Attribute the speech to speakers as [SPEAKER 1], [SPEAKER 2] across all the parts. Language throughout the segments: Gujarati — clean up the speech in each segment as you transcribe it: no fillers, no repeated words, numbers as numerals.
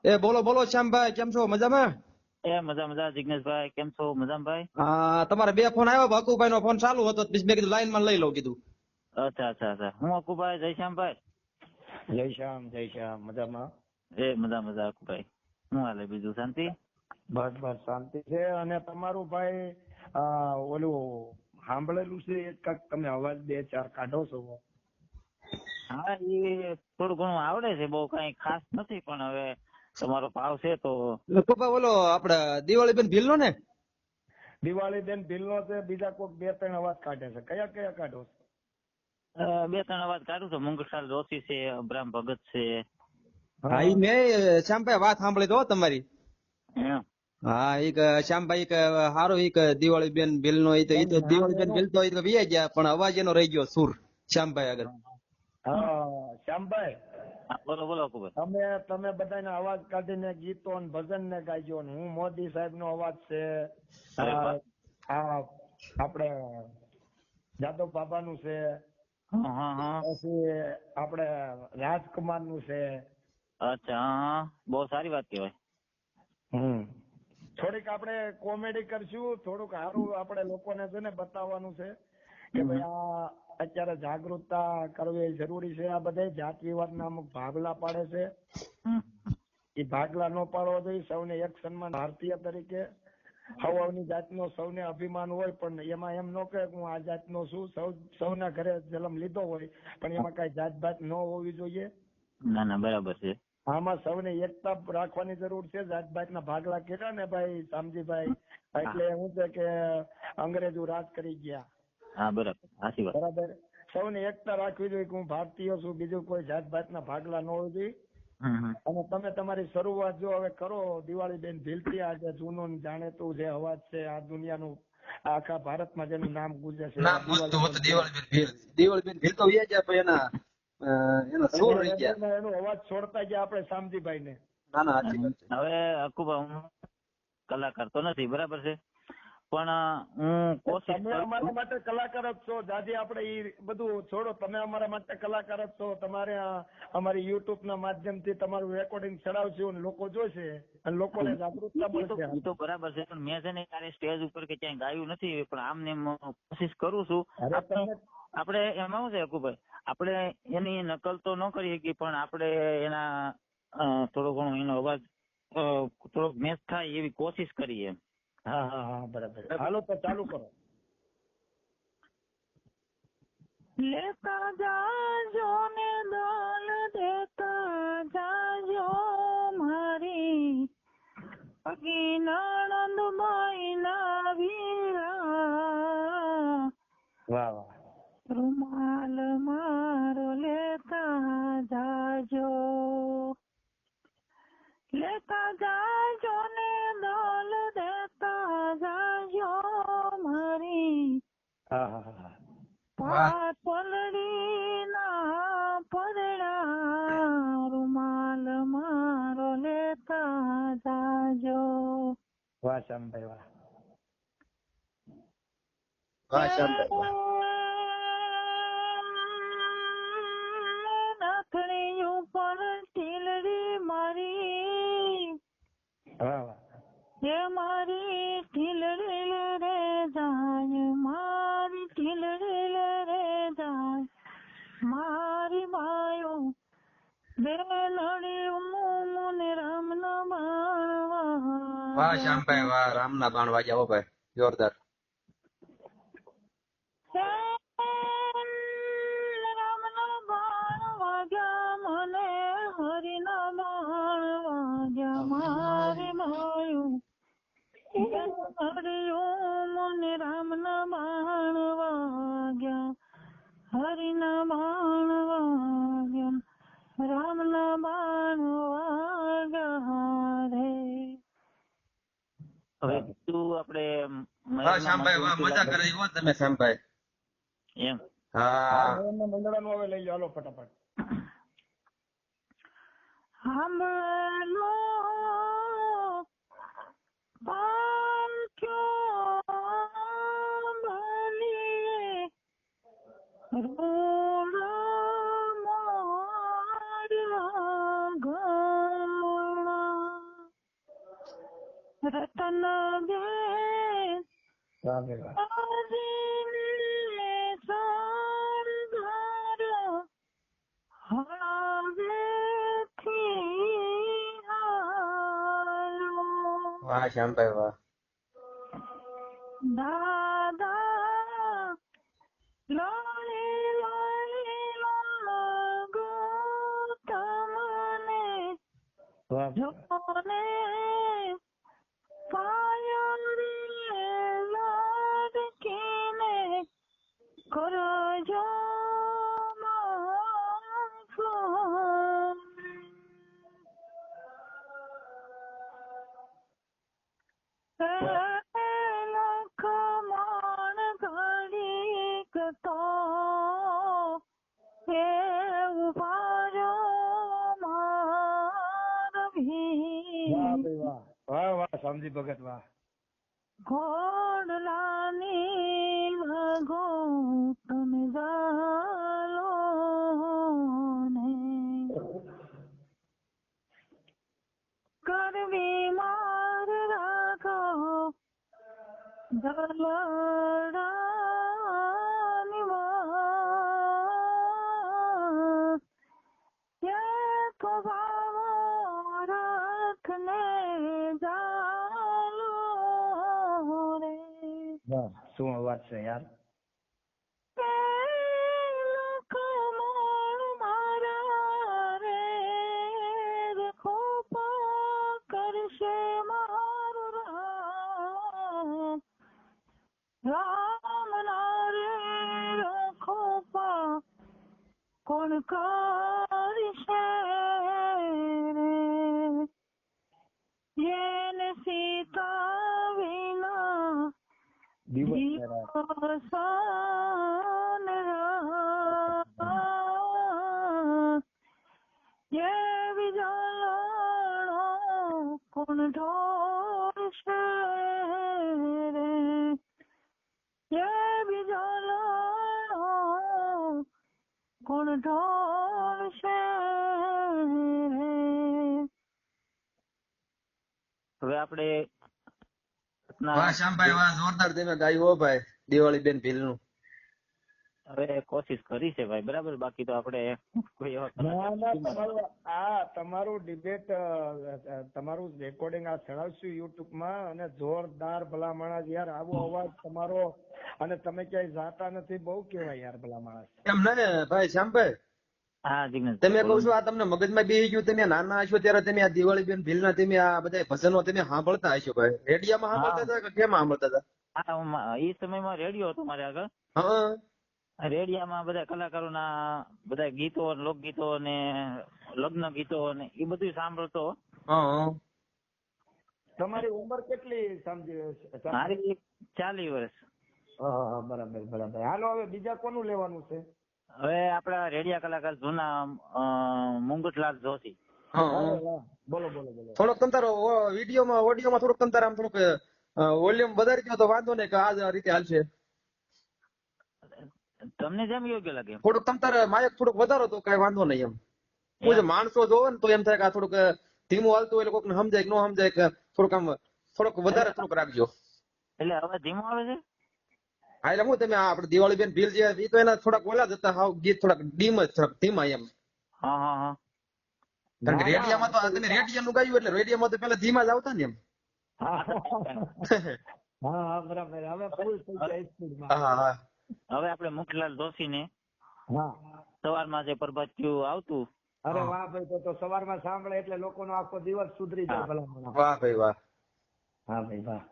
[SPEAKER 1] એ બોલો બોલો શ્યામભાઈ, કેમ છો? મજામાં?
[SPEAKER 2] એ મજા મજા. જિગ્નેશભાઈ કેમ છો? મજામાં ભાઈ?
[SPEAKER 1] તમારે બે ફોન આવ્યો, હકુભાઈ નો ફોન ચાલુ હતો, પછી મેં કીધું લાઈન માં લઈ લઉં કીધું.
[SPEAKER 2] અચ્છા અચ્છા અચ્છા. હું અકુભાઈ જયશ્યામભાઈ.
[SPEAKER 3] જય શ્યામ મજામાં.
[SPEAKER 2] એ મજા મજા અકુભાઈ. શું હાલે બીજું? શાંતિ?
[SPEAKER 3] બસ બસ શાંતિ છે. અને તમારું ભાઈ ઓલું સાંભળેલું છે એક કાંક તમે અવાજ 2-4 કાઢો છો.
[SPEAKER 2] હા એ થોડું ઘણું આવડે છે, બહુ કઈ ખાસ નથી, પણ હવે તમારો ભાવ છે તો.
[SPEAKER 1] પપ્પા બોલો આપડે દિવાળી બેન ભીલ નો ને?
[SPEAKER 3] દિવાળી બેન ભીલનો છે, બીજા કોઈક 2-3 અવાજ કાઢે છે. કયા કયા કાઢો છો?
[SPEAKER 2] બે ત્રણ અવાજ કાઢું છું. મંગળલાલ જોશી છે, અબ્રામ ભગત છે.
[SPEAKER 1] હા, ઈ મેં શ્યામભાઈ વાત સાંભળી તો તમારી.
[SPEAKER 2] એમ.
[SPEAKER 1] હા, એક શ્યામભાઈ એક હારું એક દિવાળી બેન ભીલ નો, ઈ તો દિવાળી બેન ભીલ તો ઈ તો વિયા ગયા, પણ અવાજ એનો રહી ગયો સુર શ્યામભાઈ આગળ.
[SPEAKER 3] હા શ્યામભાઈ,
[SPEAKER 2] હા, બોલો બોલો અકુભાઈ.
[SPEAKER 3] તમે બધાના અવાજ કાઢીને ગીતો અને ભજન ને ગાઈજો ને હું મોદી સાહેબ નો અવાજ છે,
[SPEAKER 2] અરે વાહ.
[SPEAKER 3] આપણે જાદવ બાબા નું છે,
[SPEAKER 2] હા હા હા.
[SPEAKER 3] પછી આપણે રાજકુમાર નું છે.
[SPEAKER 2] અચ્છા. હા હા, બહુ સારી વાત કહેવાય.
[SPEAKER 3] થોડીક આપણે કોમેડી કરશું, થોડુંક સારું આપણે લોકોને છે ને બતાવવાનું છે કે ભાઈ આ અત્યારે જાગૃતતા કરવી જરૂરી છે. આ બધા જાત વિવાદના અમુક ભાગલા પાડે છે, એ ભાગલા ન પાડવા જોઈએ. સૌને એક સન્માન, ભારતીય તરીકે હવાની જાતનો સૌને અભિમાન હોય, પણ એમાં એમ ન કહે કે હું આ જાતનો છું. સૌના ઘરે જન્મ લીધો હોય, પણ એમાં કઈ જાત ભાત ન હોવી જોઈએ.
[SPEAKER 2] ના ના, બરાબર છે.
[SPEAKER 3] આમાં સૌને એકતા રાખવાની જરૂર છે. જાતભાતના ભાગલા કર્યા ને ભાઈ શામજીભાઈ, એટલે શું છે કે અંગ્રેજો રાજ કરી ગયા.
[SPEAKER 2] હા બરાબર, સાચી વાત.
[SPEAKER 3] બરાબર. સૌને એકતા રાખવી જોઈએ કે હું ભારતીય છું, બીજું કોઈ જાતભાતના ભાગલા ન હોવું જોઈએ. અને તમે તમારી શરૂઆત જો હવે કરો દિવાળી બેન ભીલથી, આજે જૂનું જાણીતું જે અવાજ છે, આ દુનિયાનું આખા ભારતમાં જેનું નામ ગુજે છે,
[SPEAKER 1] નામ ગુજતું હતું દિવાળી બેન ભીલ. દિવાળી બેન ભીલ તો વિયા ગયા, પણ એના સુર રહી ગયા.
[SPEAKER 3] એનો અવાજ છોડતા ગયા આપણે શામજીભાઈ ને.
[SPEAKER 1] ના ના, સાચી વાત છે.
[SPEAKER 2] હવે અકુબા, હું કલાકાર તો નથી, બરાબર છે, પણ હું કોશિશ
[SPEAKER 3] તમે અમારા માટે કલાકાર જ છો. દાદી આપણે એ બધું છોડો, તમે અમારા માટે કલાકાર જ છો. તમારે અમારી યુટ્યુબ ના માધ્યમથી તમારું રેકોર્ડિંગ ચડાવશું અને લોકો જોશે અને લોકોને જાગૃતતા મળશે.
[SPEAKER 2] એ તો બરાબર છે, પણ મેં છે ને ક્યારે સ્ટેજ ઉપર કે ક્યાંય ગાયું નથી, પણ આમને એમ કોશિશ કરું છું. આપણે એમાં શું છે અકુભાઈ, આપણે એની નકલ તો ન કરી શકીએ, પણ આપણે એના થોડો ઘણો એનો અવાજ થોડોક મેચ થાય એવી કોશિશ કરીએ.
[SPEAKER 3] હા હા હા, બરાબર. હાલો તો ચાલુ કરો.
[SPEAKER 2] લેતા જાજો ને દોલ દેતા જાજો મારી અગી નણંદબાઈ ના વીરા,
[SPEAKER 3] વાહ વાહ.
[SPEAKER 2] રૂમાલ મારો લેતા જાજો, લેતા જાજો ને દોલ દેતા જાજો મારી
[SPEAKER 3] હા હા હા.
[SPEAKER 2] પાટલડી ના પડડા, રૂમાલ મારો લેતા જાજો.
[SPEAKER 3] વાહ શ્યામભાઈ વાહ.
[SPEAKER 1] વાહ શ્યામભાઈ વાહ.
[SPEAKER 2] નાથણી ઉપર ટીલડી મારી,
[SPEAKER 3] વાહ વાહ.
[SPEAKER 2] એ મારી ટીલડી રે જાય, મારી ટીલડી રે જાય, મારી બાયો બેલડી મને રામ ના બાણવા.
[SPEAKER 1] વાહ શ્યામભાઈ વાહ, રામના બાણ વાગ્યા હો ભાઈ, જોરદાર.
[SPEAKER 2] રામ ના બાણ વાગ્યા મને, હરી ના બાણ વાગ્યા મારી બાયું, મને રામ ના બાણ વાગ્યા, હરી ના બાણ વાગ્યા, રામ ના બાણ વાગ્યા રે. હવે તું આપણે
[SPEAKER 1] વાહ શ્યામભાઈ વાહ, મજા કરી હો તમે શ્યામભાઈ.
[SPEAKER 2] એમ.
[SPEAKER 1] હા.
[SPEAKER 3] મંડળાનું હવે લઈ લો, હાલો ફટાફટ.
[SPEAKER 2] સાંભળો પાલક્યો બની રોડ મોડ્યા ઘણા, રતન બેન
[SPEAKER 3] વાહ ભાઈ વાહ.
[SPEAKER 2] આજીને શણગારો હળવેથી હારો.
[SPEAKER 1] વાહ શ્યામભાઈ વાહ.
[SPEAKER 2] દાદા લાલી લાલી લાગો તમને
[SPEAKER 3] વાહ ભાઈ વાહ.
[SPEAKER 2] જોને પાયરી લાડકીને કરજો માફો. લખમણ ઘડીક તો એવું પાજો મારવી.
[SPEAKER 3] વાહ ભાઈ વાહ. વાહ વાહ શામજી ભગત વાહ.
[SPEAKER 2] ઘોડલાની લગો તમે જાલો ને કરવી માર રાખો દલડાની વાત. એક ભાવો રાખને જાલો રે.
[SPEAKER 3] વાહ શું અવાજ છે યાર.
[SPEAKER 2] લખમણ મારા રે ખોપા કરશે મારું રામ. રામ ના રે ખોપા કોણ કરશે રે. એને સીતા વિના
[SPEAKER 3] દિવસ ને રાત.
[SPEAKER 2] દિવસન રાત. એવી જલણો કોણ ઢોળશે રે. એવી જલણો કોણ ઢોળશે રે. હવે આપણે
[SPEAKER 1] વાહ શ્યામભાઈ વાહ. જોરદાર તમે ગાયું હો ભાઈ દિવાળી બેન ભીલ નું.
[SPEAKER 2] હવે કોશિશ કરી છે ભાઈ બરાબર. બાકી તો આપણે કોઈ એવા
[SPEAKER 3] ના ના તમારું ડિબેટ તમારું રેકોર્ડિંગ આ ચડાવશું યુટ્યુબ માં અને જોરદાર ભલા માણસ યાર. આવો અવાજ તમારો અને તમે ક્યાંય જાતા નથી બહુ કેવાય યાર ભલા માણસ.
[SPEAKER 1] એમ ને ભાઈ શ્યામભાઈ
[SPEAKER 2] હા જિગ્નેશ
[SPEAKER 1] તમે કહું છું આ તમને મગજમાં બેસી ગયું. તમે નાના હશો ત્યારે તમે આ દિવાળી બેન ભીલ ના તમે આ બધા ભજનો તમે સાંભળતા હશો ભાઈ. રેડિયામાં સાંભળતા હતા કે કેમ સાંભળતા હતા?
[SPEAKER 2] હા એ સમયમાં રેડિયો હતો મારે આગળ.
[SPEAKER 1] હા
[SPEAKER 2] રેડિયામાં બધા કલાકારોના બધા ગીતો લોકગીતો ને લગ્ન ગીતો ને એ બધું સાંભળતો.
[SPEAKER 1] હા
[SPEAKER 3] તમારી ઉંમર કેટલી સમજી?
[SPEAKER 2] મારી 40 વર્ષ.
[SPEAKER 3] બરાબર બરાબર. હાલો હવે બીજા કોનું લેવાનું છે?
[SPEAKER 2] હવે આપડા રેડિયા કલાકાર જૂના મુંગટલાલ જોશી.
[SPEAKER 1] હા
[SPEAKER 3] બોલો બોલો બોલો.
[SPEAKER 1] થોડોક તમ તારો વિડીયોમાં ઓડિયોમાં થોડોક તમ તારે આમ થોડુંક વોલ્યુમ વધારી દો તો વાંધો નહીં કે આ રીતે હાલશે.
[SPEAKER 2] તમને જેમ યોગ્ય લાગે.
[SPEAKER 1] થોડુંક તમ તારે માયક થોડુંક વધારો તો કઈ વાંધો નહીં એમ. કોઈ જે માણસો જોવે ને તો એમ થાય કે આ થોડુંક ધીમું હાલતું હોય કોઈને સમજાય કે ન સમજાય કે થોડુંક આમ થોડુંક વધારે થોડુંક રાખજો.
[SPEAKER 2] એટલે હવે ધીમો આવે છે.
[SPEAKER 1] હા એટલે હું તમે આપડે દિવાળી બેન ભીલ જે એ તો એના થોડાક ઓલા જતા હાવ ગીત થોડાક ડીમ જ થોડાક ધીમા એમ.
[SPEAKER 2] હા હા હા.
[SPEAKER 1] કારણ કે રેડિયામાં તો તમે રેડિયાનું ગાયું એટલે રેડિયામાં તો પેલા ધીમા જ આવતા ને એમ.
[SPEAKER 3] હા બરાબર. હવે ફૂલ થઈ જાય સ્પીડમાં.
[SPEAKER 1] હા હા
[SPEAKER 2] હવે આપણે મુખલાલ જોશી ને
[SPEAKER 3] હા.
[SPEAKER 2] સવારમાં જે પ્રભાતિયું આવતું.
[SPEAKER 3] અરે વાહ ભાઈ તો સવારમાં સાંભળે એટલે લોકોનો આખો દિવસ સુધરી જાય ભલા.
[SPEAKER 1] વાહ ભાઈ વાહ.
[SPEAKER 3] હા ભાઈ વાહ.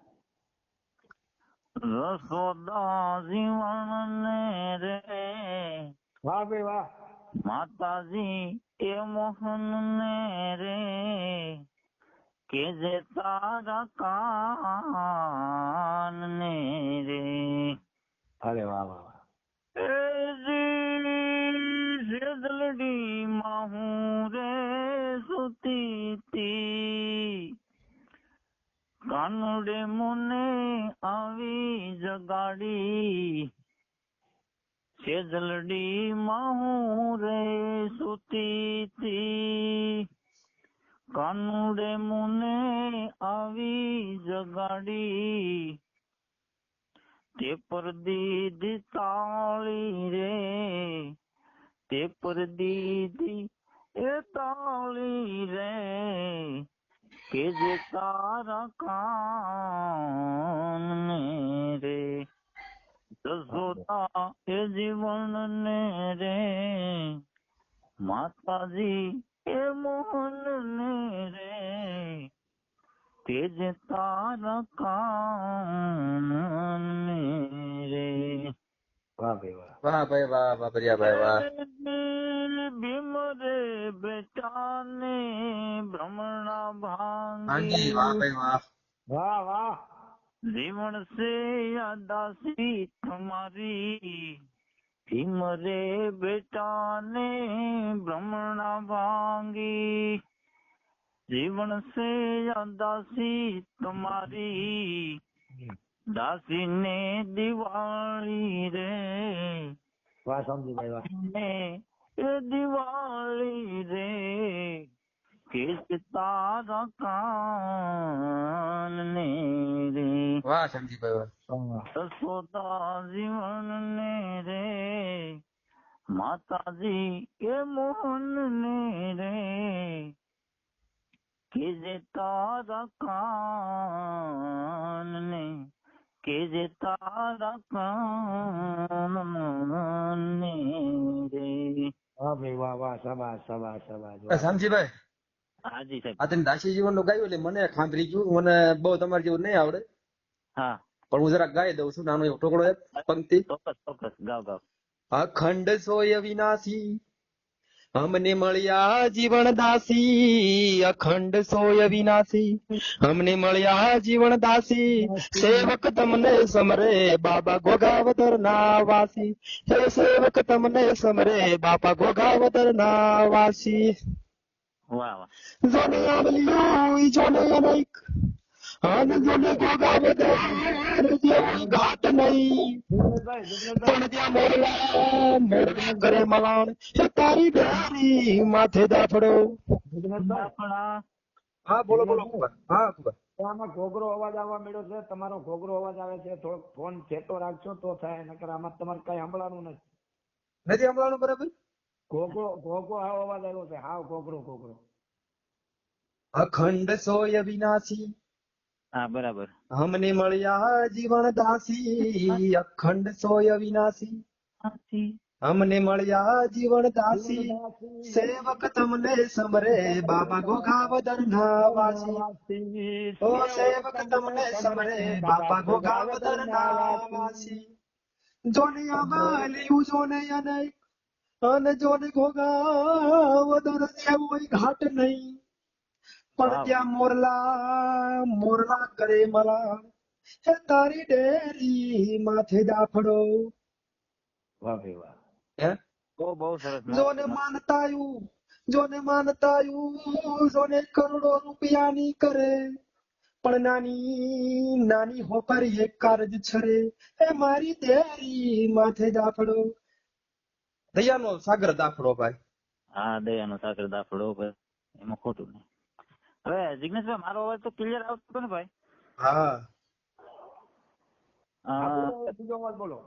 [SPEAKER 2] રસોદા જીવન રે
[SPEAKER 3] વાહ ભાઈ વાહ.
[SPEAKER 2] માતાજી એ મોહન ને રે કે જે તારા કાન ને રે.
[SPEAKER 3] અરે વાહ વાહ વાહ.
[SPEAKER 2] સેદલડી માં હું રે સુતી તી કાનુડે મને આવી જગાડી સેદલડી માં હું રે સુતી તી કાનુડે મુને આવી જગાડી, તે પર દીધી તાળી રે, તે પર દીધી એ તાળી રે, કે જે તારા કાન ને રે, જસોદા એ જીવન ને રે, માતાજી એ મોહન ને રે, કે જે તારા કાન ને રે.
[SPEAKER 3] વાહ ભાઈ વાહ.
[SPEAKER 1] વાહ ભાઈ વાહ, વાહ ભરિયાભાઈ વાહ.
[SPEAKER 2] ભીમ રે બેટા ને ભ્રમણા
[SPEAKER 1] હાજી વાહ
[SPEAKER 2] ભાંગી,
[SPEAKER 1] ભાઈ વાહ.
[SPEAKER 3] વાહ વાહ.
[SPEAKER 2] જીવન સે યાદાસી તમારી, ભીમ રે બેટા ને ભ્રમણા ભાંગી, જીવન સે યાદાસી તમારી, દાસી ને દિવાળી રે,
[SPEAKER 3] વાહ સમજીભાઈ વાહ.
[SPEAKER 2] ને એ દિવાળી રે, કે તારા કાન ને રે,
[SPEAKER 1] વાહ સમજીભાઈ વાહ.
[SPEAKER 3] વાહ.
[SPEAKER 2] જસોદા જીવન ને રે, માતાજી એ મોહન ને રે, કે જે તારા કાન ને, કે જે તારા કાન ને રે.
[SPEAKER 3] વાહ ભાઈ વાહ વાહ. શાબાશ શાબાશ શાબાશ. વાહ.
[SPEAKER 1] શામજીભાઈ,
[SPEAKER 2] હાજી સાહેબ.
[SPEAKER 1] આ તમે દાસી જીવન નું ગાયું એટલે મને ખાંભરી ગયું. મને બહુ તમારે જેવું નહીં આવડે,
[SPEAKER 2] હા,
[SPEAKER 1] પણ હું જરાક ગાઈ દઉં છું. નાનો એવો ટુકડો એક પંક્તિ.
[SPEAKER 2] ચોક્કસ ચોક્કસ ગાવ ગાવ.
[SPEAKER 1] અખંડ સોય વિનાશી हमने મળ્યા જીવન દાસી, અખંડ સોય વિનાશી हमने મળ્યા જીવન દાસી, સેવક તમને સમરે બાબા ગોગાવદર ના વાસી, હે સેવક તમને સમરે બાપા ગોગાવદર ના વાસી.
[SPEAKER 2] વાહ વાહ.
[SPEAKER 1] જોને આમલ્યું જોને અનેક, અને જોને ગોગાવદર જેવું ઘાટ નહીં,
[SPEAKER 3] જગન્નાથભાઈ જગન્નાથભાઈ
[SPEAKER 1] પણ ત્યાં મોરલા મોરલા કરે મલાણ, હે તારી ડેરી માથે દાફડો.
[SPEAKER 3] જગન્નાથભાઈ
[SPEAKER 2] આપણા
[SPEAKER 1] હા બોલો બોલો
[SPEAKER 3] જગન્નાથભાઈ.
[SPEAKER 1] કુબા. હા કુબા.
[SPEAKER 3] તો આમાં ઘોઘરો અવાજ આવવા મળ્યો છે. તમારો ઘોઘરો અવાજ આવે છે. થોડોક ફોન છેટો રાખશો તો થાય, નકર આમાં તમારે કઈ સંભળાનું નથી.
[SPEAKER 1] નથી હમણાં બરાબર.
[SPEAKER 3] ઘોઘરો ઘોઘરો આવો અવાજ આવ્યો છે. હાવ ઘોઘરો ઘોઘરો.
[SPEAKER 1] અખંડ સોય વિનાશી
[SPEAKER 2] હા બરાબર.
[SPEAKER 1] हमने મળ્યા જીવન દાસી, અખંડ સોય વિનાશી हमने મળ્યા જીવન દાસી, સેવક તમને સમરે બાબા ગોગાવદર ના વાસી, ઓ સેવક તમને સમરે બાપા ગોગાવદર ના વાસી. જોને આમાલ્યું જોને અનેક, અને જોને ગોગાવદર જેવું ઘાટ નહીં, પણ
[SPEAKER 2] વાહ.
[SPEAKER 1] ત્યાં મોરલા મોરલા કરે મલા, હે તારી ડેરી માથે દાફડો.
[SPEAKER 3] વાહ ભાઈ વાહ.
[SPEAKER 1] હે
[SPEAKER 2] બહુ બહુ સરસ.
[SPEAKER 1] જોને માનતાયું, જોને માનતાયું, જોને કરોડો રૂપિયાની કરે, પણ નાની નાની હોપારી એક કારજ છરે, એ મારી દેરી માથે દાફડો. દયાનો સાગર દાફડો ભાઈ.
[SPEAKER 2] હા દયાનો સાગર દાફડો ભાઈ, એમાં ખોટું નહીં. હવે જિગ્નેશભાઈ મારો અવાજ તો ક્લિયર આવતો હતો ને ભાઈ?
[SPEAKER 1] હા
[SPEAKER 2] અ,
[SPEAKER 3] બીજો અવાજ બોલો.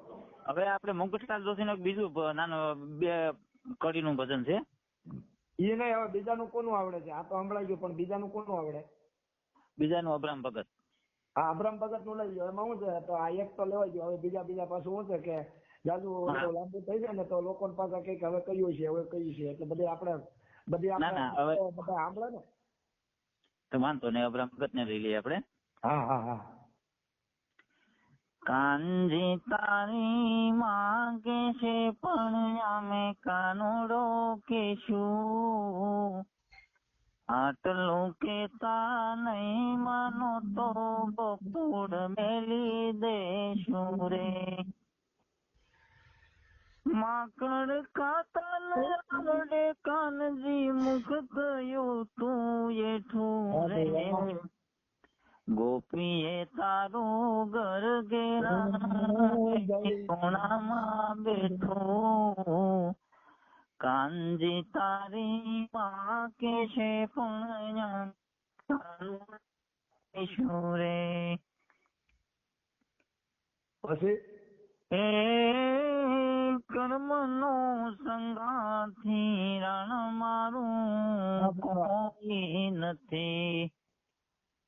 [SPEAKER 2] હવે આપણે મુકુટલાલ જોશીનું એક બીજું નાનો બે કડીનું ભજન છે.
[SPEAKER 3] એ નહીં, હવે બીજાનું કોનું આવડે છે? આ તો સંભળાઈ ગયું, પણ બીજાનું કોનું આવડે?
[SPEAKER 2] બીજાનું અબ્રામ ભગત.
[SPEAKER 3] હા અબ્રામ ભગત નું લઈ ગયો. એમાં શું છે, તો આ એક તો લેવાઈ ગયો. હવે બીજા પાછું શું છે કે જાજુ લાંબુ થઈ જાય ને તો લોકો પાછા કઈક હવે કયું છે હવે કયું છે, એટલે બધી આપણે
[SPEAKER 2] ના, હવે
[SPEAKER 3] બધા સાંભળે ને.
[SPEAKER 2] તો વાંધો નહીં, અબ્રામ ભગત ને લઈ લઈએ આપણે.
[SPEAKER 3] હા હા હા.
[SPEAKER 2] કાનજી તારી માંગે છે પણ અમે કાનુડો કેશું, આટલું કેતા નહીં માનો તો બપોર મેલી દેશું રે, માકડ ખાતા ન આવડે કાનજી મુખ થયું તું એઠું રે, ગોપીએ તારું ઘર ઘેરા કોણામાં બેઠું, કાનજી તારી માં કે છે પણ શું રે
[SPEAKER 3] પછી
[SPEAKER 2] એ કર્મનો સંગાથી રણ મારું કોઈ નથી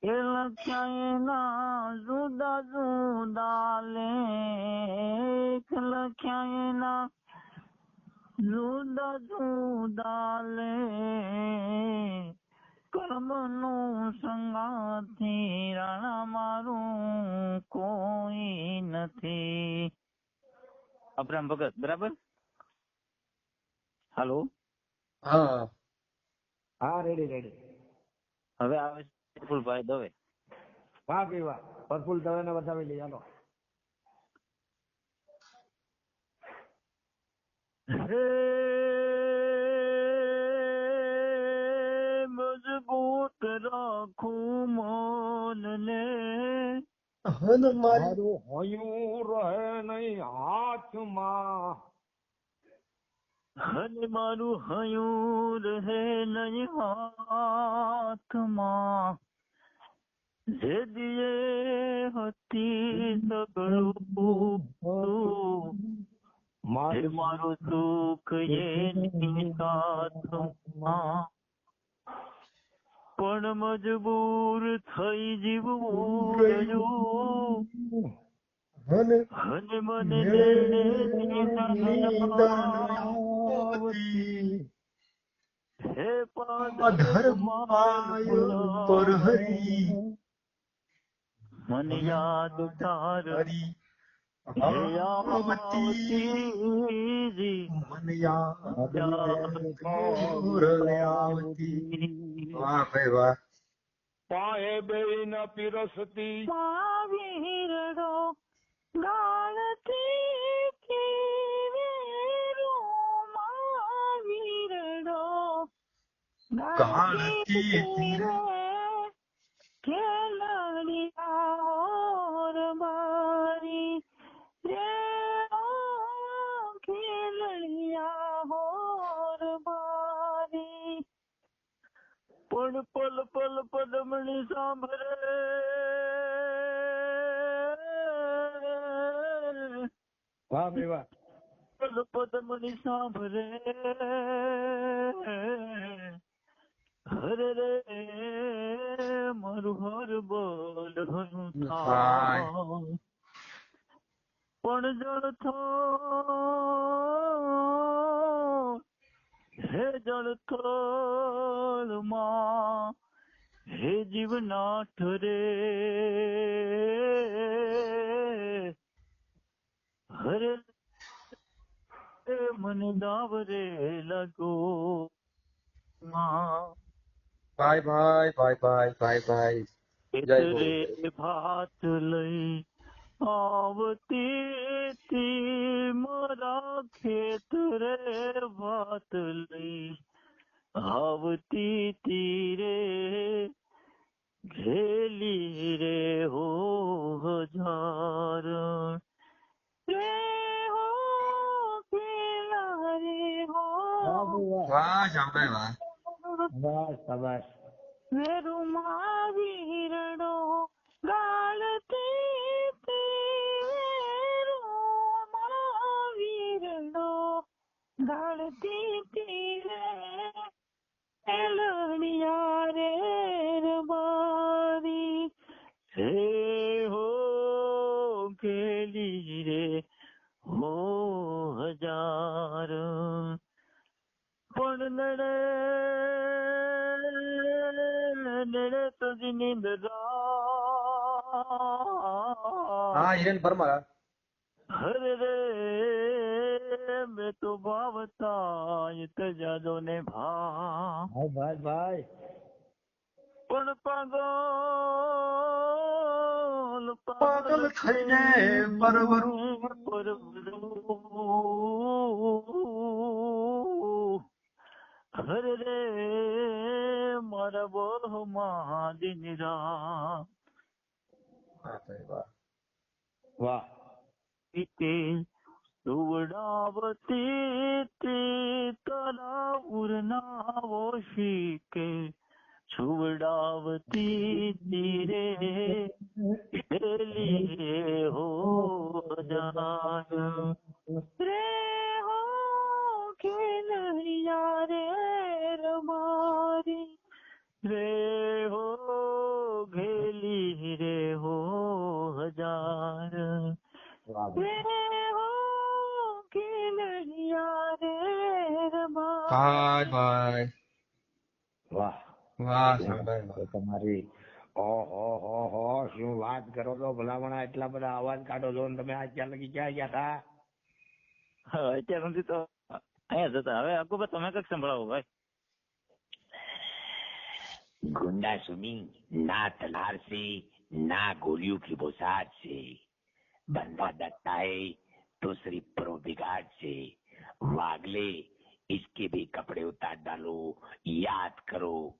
[SPEAKER 2] એ લખ્યા એના જુદા જુદા લેખ લખ્યા એના જુદા જુદા લેખ કર્મનો સંગાથી રણ મારું કોઈ નથી. અબ્રાહમ ભગત બરાબર. હાલો
[SPEAKER 1] હા
[SPEAKER 3] હા રેડી રેડી.
[SPEAKER 2] હવે આવે પ્રફુલભાઈ દવે.
[SPEAKER 3] વાહ ભાઈ વાહ, પ્રફુલ દવે ને બતાવી લઈએ ચાલો.
[SPEAKER 2] હે મજબૂત રાખું મનને
[SPEAKER 1] હન મારી
[SPEAKER 3] મારું હોયું રહે નહીં હાથમાં
[SPEAKER 2] અને મારું હયું રહે નહીં હાથમાં જે દિયે હતી સગળું હે મારું સુખ એની સાથમાં પણ મજબૂર થઈ જીવવું રહ્યું
[SPEAKER 1] હન
[SPEAKER 2] અને મને હે
[SPEAKER 1] ધર્મ પર હરી
[SPEAKER 2] મને યાદ તારી
[SPEAKER 1] હરી
[SPEAKER 2] હે આવતીજી
[SPEAKER 1] મન યાદ આવતી. વાહ ભાઈ વાહ.
[SPEAKER 3] પાએ બેઈ ન પીરસતી
[SPEAKER 2] વીરડો ગાળતી કેવેરો વીરડો
[SPEAKER 1] ગાળતી
[SPEAKER 2] તીરે ખેલડિયા ઓર બારી રે ખેલડિયા ઓર બારી પણ પલ પલ પદમણી સાંભળે
[SPEAKER 3] વાહ ભાઈ વાહ.
[SPEAKER 2] પલ પદમણી સાંભળે હરે રે મારું હર બોલ થાય પણ જળથો હે જળથળમાં હે જીવનાથ રે હરે મને દાવરે લાગો
[SPEAKER 1] ભાઈ ભાઈ ભાઈ ભાઈ ભાઈ ભાઈ. જય હો.
[SPEAKER 2] રે ભાત લઈ આવતી તી મારા ખેતરે ભાત લઈ આવતી તીરે ઘેલી રે હો હજાર રે હો પેલા રે હો
[SPEAKER 1] વાહ શામભાઈ વાહ.
[SPEAKER 3] બસ શાબાશ.
[SPEAKER 2] વેરુમાં વીરડો ગાળતી વેરુમાં વીરડો ગાળતી તીરે એલડિયા રે રબારી હે હો ખેલી રે હો હજાર પણ નડે તુજી નિંદ્રા
[SPEAKER 1] હા હિરેન પરમાર.
[SPEAKER 2] હરે રે મેં તો ભાવતા તજાદો ને ભા
[SPEAKER 3] ભાઈ ભાઈ.
[SPEAKER 2] પણ
[SPEAKER 1] પાગલ થઈને પરવરું
[SPEAKER 2] હરે રે મારા બોલમાં દિન રાત
[SPEAKER 1] વાહ ભાઈ વાહ.
[SPEAKER 3] વાહ.
[SPEAKER 2] પીતે સુવડાવતી તલાવરના શીકે છુવડાવતી તીરે હેલી હો જાય રે હો ખેલૈયા રે રમારી રે હો ઘેલી રે હો હજાર રે હો ખેલૈયા રે રમારી.
[SPEAKER 1] ભાઈ
[SPEAKER 3] વાહ
[SPEAKER 1] વાહ સાંભળ
[SPEAKER 3] તો તમારી ઓહો શું વાત કરો છો ભલામણા, એટલા બધા અવાજ કાઢો છો ને તમે અત્યાર લગી ક્યાં ગયા હતા?
[SPEAKER 2] અત્યાર સુધી તો અહીંયા જતા. હવે અકુભાઈ તમે કઈક સંભળાવો ભાઈ.
[SPEAKER 3] गुंडा सुनी ना तलवार से ना गोलियों की बौछार से, बंदा डरता है तो सिर्फ प्रोबिगाट से, वागले इसके भी कपड़े उतार डालो, याद करो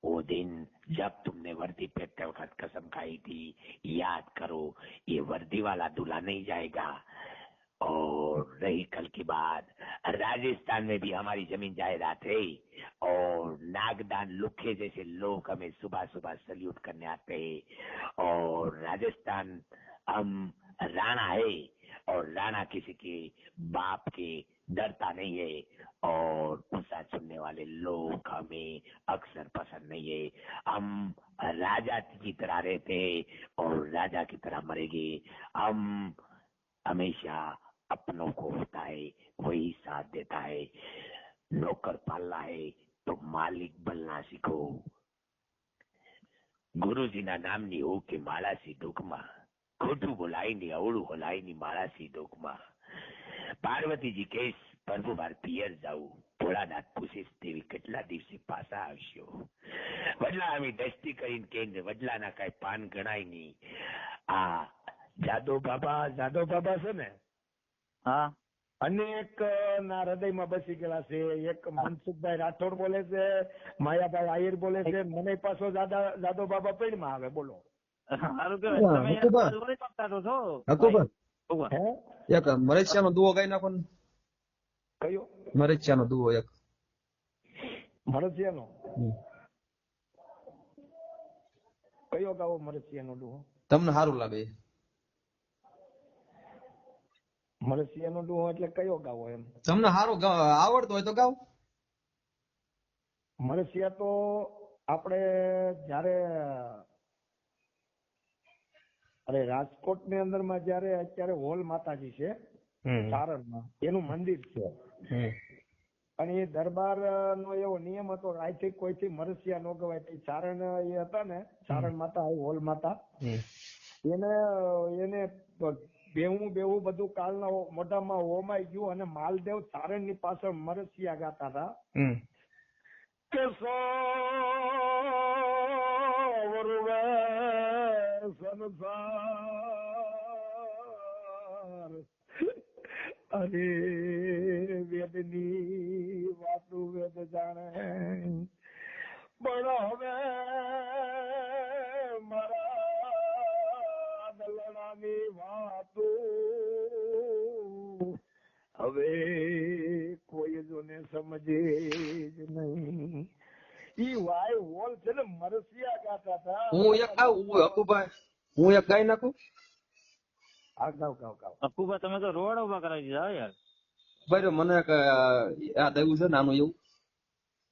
[SPEAKER 3] वो दिन जब तुमने वर्दी पहनते वक्त कसम खाई थी, याद करो ये वर्दी वाला दूल्हा नहीं जाएगा. और रही कल की बात, राजस्थान में भी हमारी जमीन जायदाद है और नागदान लुखे जैसे लोग हमें सुबह सुबह सल्यूट करने आते हैं. और राजस्थान हम राणा है और राणा किसी के बाप के डरता नहीं है और गुस्सा सुनने वाले लोग हमें अक्सर पसंद नहीं है. हम राजा की तरह रहते हैं और राजा की तरह मरेंगे. हम हमेशा अपनों को होता है वही साथ देता है. नौकर पालना है तो मालिक बनना सीखो. ગુરુજીના નામની હો કે માળાસી ડોકમાં, ખોટું બોલાયની અવળું હોલાયની માળાસી ડોકમાં. પાર્વતીજી કેસ પ્રભુ બાર પિયર જાવું, ભોળાનાથ પૂછીશ દેવી કેટલા દિવસે પાછા આવશો. વડલા અમે દસ્તી કરીને કે વડલાના કઈ પાન ગણાય નહીં. આ જાદવ બાબા છે ને,
[SPEAKER 2] હા
[SPEAKER 3] અનેક ના હૃદયમાં બસી ગયેલા છે. એક મનસુખભાઈ રાઠોડ બોલે છે, માયાભાઈ આહિર બોલે છે, મને પાછો જાદવ બાબા પેડમાં આવે. બોલો
[SPEAKER 2] સારું કહેવાય. તમે
[SPEAKER 1] હકુબા.
[SPEAKER 2] યાર વળી પકડાતો છો
[SPEAKER 1] હકુબા
[SPEAKER 2] ભાઈ.
[SPEAKER 3] હે
[SPEAKER 1] એક મરેશિયાનો દુઓ ગાઈ નાખો ને.
[SPEAKER 3] કયો
[SPEAKER 1] મરેશિયાનો દુઓ એક.
[SPEAKER 3] મરસિયાનો કયો ગાવો? મરસિયાનો ડૂહો
[SPEAKER 1] તમને સારું લાગે એ.
[SPEAKER 3] મરસિયાનો ડૂહો એટલે કયો ગાવો? એમ
[SPEAKER 1] તમને સારું આવડતું હોય તો ગાઓ.
[SPEAKER 3] મરસિયા તો આપણે જયારે રાજકોટ ની અંદર માં જયારે અત્યારે હોલ માતાજી છે સારણમાં, એનું મંદિર છે અને એ દરબાર નો એવો નિયમ હતો આજથી કોઈથી મરસિયા ન ગવાય. સારણ એ હતા ને, સારણ માતા હોલ માતા, એને બેવું બધું કાલના મોઢામાં હોમાઈ ગયું અને માલદેવ સારણ ની પાછળ મરસિયા ગાતા હતા કે સંસાર અરે વેદની વાતું વેદ જાણે, પણ હવે મારા દલણાની વાતું હવે કોઈ જોને સમજે જ નહીં. ઈ વાય હોલ છે ને મરસિયા ગાતા હતા.
[SPEAKER 1] હું એક ગાઉં હકુભાઈ, હું એક ગાઈ નાખું.
[SPEAKER 3] આ ગાવ
[SPEAKER 2] અકુભાઈ તમે તો રોડ ઉભા કરાવી દીધા હો યાર.
[SPEAKER 1] ભાઈ મને એક યાદ આવ્યું છે નાનું એવું.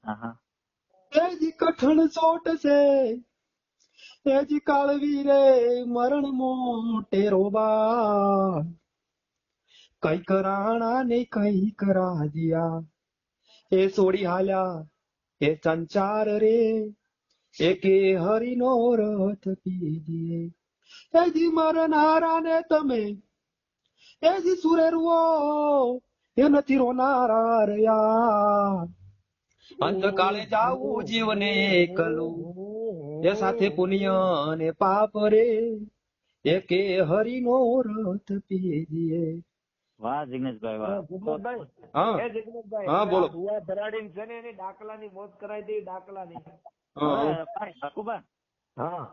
[SPEAKER 2] હા
[SPEAKER 1] એજી કઠણ ચોટ છે, એજી કાળવી રે મરણ મોટે રોબા, કઈ કરાણા ને કઈ કરાજિયા, એ સોડી હાલ્યા એ સંચાર રે, એકે હરિનો રથ કીજીએ. એજી મરનારા ને તમે, એજી સુરેરુઓ એ નથી રોનારા રહ્યા, અંતકાળે જાવું જીવને એકલું, એ સાથે પુણ્ય ને પાપ રે, એકે હરિનો રથ પીજીએ.
[SPEAKER 2] વાહ જિગ્નેશભાઈ વાહ.
[SPEAKER 3] જિગ્નેશભાઈ,
[SPEAKER 1] હા
[SPEAKER 3] એ જિગ્નેશભાઈ,
[SPEAKER 1] હા, બોલો.
[SPEAKER 3] ભુવા ભરાડીને છે ને એની ડાકલાની મોત કરાવી દઈ, ડાકલાની.
[SPEAKER 1] હા.
[SPEAKER 2] અકુભાઈ
[SPEAKER 3] હા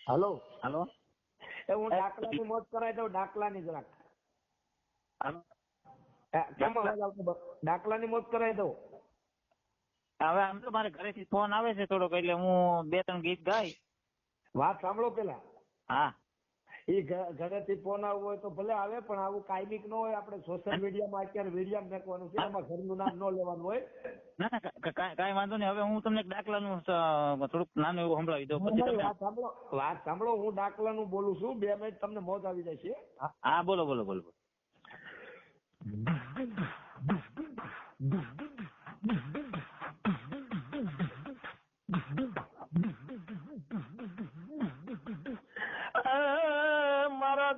[SPEAKER 3] હાલો
[SPEAKER 2] હાલો
[SPEAKER 3] એ હું ડાકલાની મોજ કરાવી દઉં, ડાકલાની જરાક. કેમ અવાજ આવતો? ડાકલાની મોજ કરાવી દઉં.
[SPEAKER 2] હવે આમ તો મારે ઘરેથી ફોન આવે છે થોડોક, એટલે હું 2-3 ગીત ગાય.
[SPEAKER 3] વાત સાંભળો પેલા.
[SPEAKER 2] હા
[SPEAKER 3] એ ઘરેથી ફોન આવવો હોય તો ભલે આવે, પણ આવું કાયમિક ન હોય. આપણે સોશિયલ મીડિયામાં અત્યારે વિડીયો નાખવાનું છે, એમાં ઘરનું નામ ન લેવાનું હોય.
[SPEAKER 2] ના કાંઈ વાંધો નહીં. હવે હું તમને એક દાખલાનું થોડુંક નાનું એવું સંભળાવી દઉં પછી
[SPEAKER 3] તમારી
[SPEAKER 2] તમે.
[SPEAKER 3] વાત સાંભળો, હું ડાકલાનું બોલું છું. 2 મિનિટ તમને મોજ આવી જાય છે.
[SPEAKER 2] હા બોલો બોલો બોલો.
[SPEAKER 3] મારા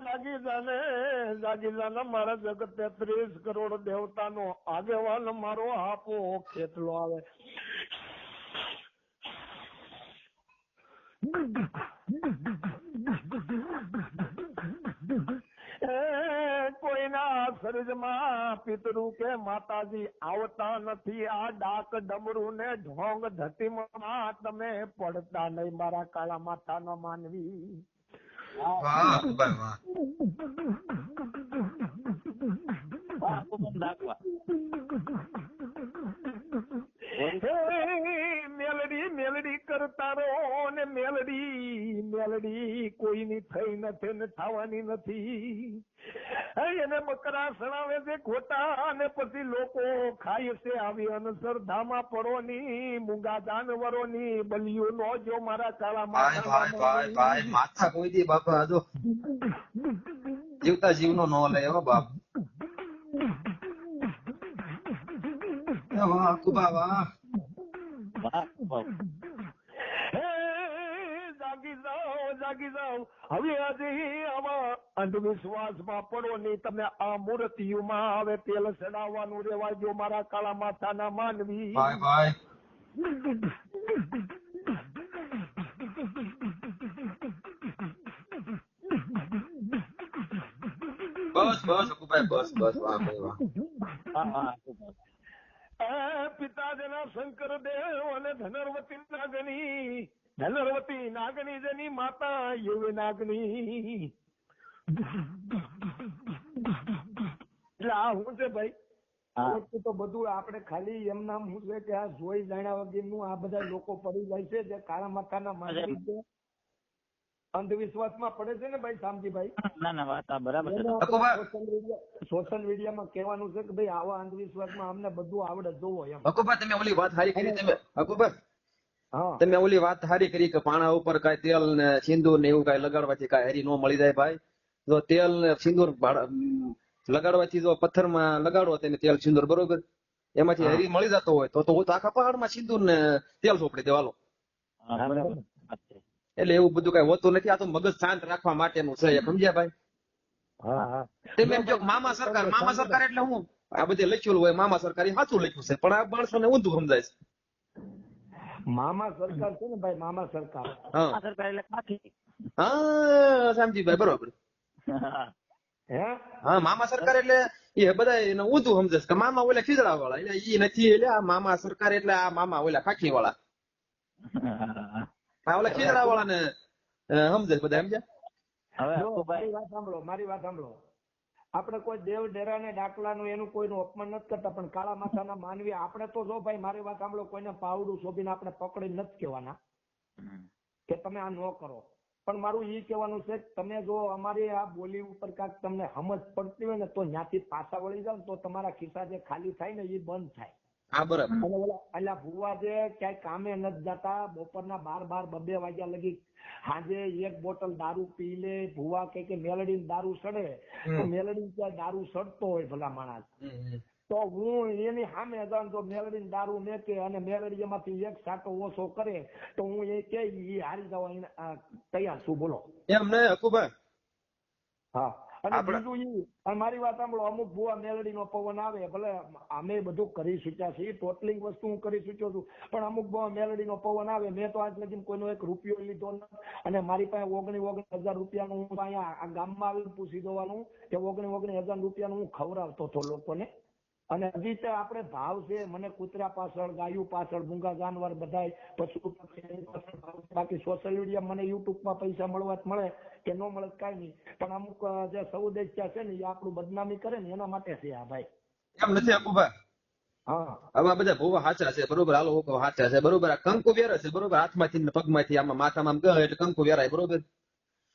[SPEAKER 3] જાગીજાને મારા જગત 33 કરોડ દેવતાનો આગેવાન મારો આપો કેટલો આવે. કોઈના શરીરમાં પિતૃ કે માતાજી આવતા નથી. આ ડાક ડમરું ને ઢોંગ ધટીમાં તમે પડતા નહીં મારા કાળા માથાનો માનવી.
[SPEAKER 1] વાહ ભાઈ વાહ.
[SPEAKER 2] દાખલા
[SPEAKER 3] મેલડી મેલડી કરતા રહો ને મેલડી કોઈની થઈ નથી ને થવાની નથી. એને બકરા સણાવે છે ખોટા, અને પછી લોકો ખાય છે આવી અનશ્રદ્ધામાં પડોની. મૂંગા જાનવરોની બલિયું નો જો મારા કાળા
[SPEAKER 1] ભાઈ માથા કોઈ દી બાપા જો જીવતા જીવનો નો લે હો બાપ. વાહ કુબા વાહ.
[SPEAKER 3] જાગી જાઓ હવે. આજે આવા અંધવિશ્વાસમાં પડો નહીં. તમે આ મૂર્તિઓમાં આવે તેલ ચડાવવાનું રેવાજો મારા કાળા માથાના માનવી.
[SPEAKER 1] ભાઈ બસ કુબાઈ બસ વાહ ભાઈ વાહ.
[SPEAKER 3] પિતાજીના શંકરદેવ અને ધનર્વતી નાગની જેની માતા એવી નાગની. એટલે આ હું છે ભાઈ, તો બધું આપણે ખાલી એમ નામ શું છે કે આ જોઈ જાણ્યા વગરનું આ બધા લોકો પડી જાય છે, જે કાળા માથાના માનવી છે, અંધવિશ્વાસમાં પડે છે ને ભાઈ શામજીભાઈ.
[SPEAKER 2] ના વાત આ બરાબર છે.
[SPEAKER 3] સોશિયલ મીડિયામાં કહેવાનું છે કે ભાઈ આવા અંધવિશ્વાસમાં અમને બધું આવડે જોવો એમ.
[SPEAKER 1] હકુબા તમે ઓલી વાત સારી કરી. તમે હકુબા
[SPEAKER 3] હા
[SPEAKER 1] તમે ઓલી વાત સારી કરી કે પાણા ઉપર કઈ તેલ ને સિંદૂર ને એવું કઈ લગાડવાથી કઈ હરી નો મળી જાય ભાઈ. જો તેલ ને સિંદૂર લગાડવાથી જો પથ્થરમાં લગાડો તેને તેલ સિંદૂર બરોબર, એમાંથી હરી મળી જતો હોય તો હું તો આખા પહાડમાં સિંદૂર ને તેલ ચોપડી દેવાલો. એટલે એવું બધું કઈ હોતું નથી. આ તો મગજ શાંત રાખવા માટેનું છે, સમજ્યા ભાઈ. તેમ એમ જો મામા સરકાર એટલે હું આ બધે લખ્યું હોય મામા સરકાર એ સાચું લખ્યું છે, પણ આ માણસોને ઊંધું સમજાય છે.
[SPEAKER 3] મામા સરકાર છે ને ભાઈ, મામા સરકાર.
[SPEAKER 2] હા સરકાર એટલે ખાખી.
[SPEAKER 1] હા શામજીભાઈ બરોબર. હા મામા સરકાર એટલે એ બધા એને ઊંધું સમજે છે કે મામા ઓલા ખીજડા વાળા, એટલે ઈ નથી. એટલે આ મામા સરકાર એટલે આ મામા ઓલા ખાખી વાળા, આ ઓલા ખીજડા વાળા ને સમજે બધા, સમજ્યા.
[SPEAKER 3] મારી વાત સાંભળો. આપણે કોઈ દેવ ડેરા ને ડાકલાનું એનું કોઈનું અપમાન નથી કરતા, પણ કાળા માથાના માનવી આપણે તો જો ભાઈ મારી વાત સાંભળો, કોઈને પાવડું શોધીને આપણે પકડી નથી કહેવાના કે તમે આ ન કરો. પણ મારું એ કહેવાનું છે કે તમે જો અમારી આ બોલી ઉપર કાંઈક તમને સમજ પડતી હોય ને તો ત્યાંથી પાછા વળી જાવ તો તમારા ખિસ્સા જે ખાલી થાય ને એ બંધ થાય.
[SPEAKER 1] હા બરાબર.
[SPEAKER 3] અને ઓલા ભુવા જે ક્યાંય કામે નથી જતા, બપોરના 12-2 વાગ્યા લગી સાંજે 1 બોટલ દારૂ પી લે. ભુવા કે મેલડી દારૂ સડે તો મેલડી ત્યાં દારૂ સડતો હોય ભલા માણસ, તો હું એની સામે જાઉં તો મેલડી દારૂ મેકે અને મેલડી એમાંથી 1 સાટો ઓછો કરે તો હું એ કે હારી જવા તૈયાર છું. બોલો
[SPEAKER 1] એમ નહીં હકુભાઈ.
[SPEAKER 3] હા. અને બીજું અને મારી વાત સાંભળો, અમુક ભુવા મેલડી નો પવન આવે, ભલે અમે બધું કરી શક્યા છીએ, ટોટલિંગ વસ્તુ હું કરી શક્યો છું, પણ અમુક ભુવા મેલડી નો પવન આવે. મેં તો આજ લગી કોઈનો 1 રૂપિયો લીધો નથી, અને મારી પાસે 19,000 રૂપિયાનું હું અહીંયા આ ગામમાં આવીને પૂછી દેવાનું કે 19,000 રૂપિયાનું હું ખવડાવતો હતો લોકોને. અને હજી તો આપણે ભાવ છે, મને કૂતરા પાછળ, ગાયું પાછળ, મૂંગા જાનવર બધાય પશુ પક્ષી પાછળ ભાવ છે. બાકી સોશિયલ મીડિયા મને યુટ્યુબમાં પૈસા મળવા જ મળે કે ન મળે કાંઈ નહીં, પણ અમુક જે સૌદેશ્યા છે ને એ આપણું બદનામી કરે ને એના માટે છે આ ભાઈ.
[SPEAKER 1] એમ નથી અકુભાઈ.
[SPEAKER 3] હા
[SPEAKER 1] હવે આ બધા ભૂવા સાચા છે, બરોબર, હાલો હું કહું સાચા છે, બરોબર. આ કંકુ વેરે છે, બરોબર, હાથમાંથી ને પગમાંથી આમાં માથામાં આમ ગયો એટલે કંકુ વેરાય, બરોબર.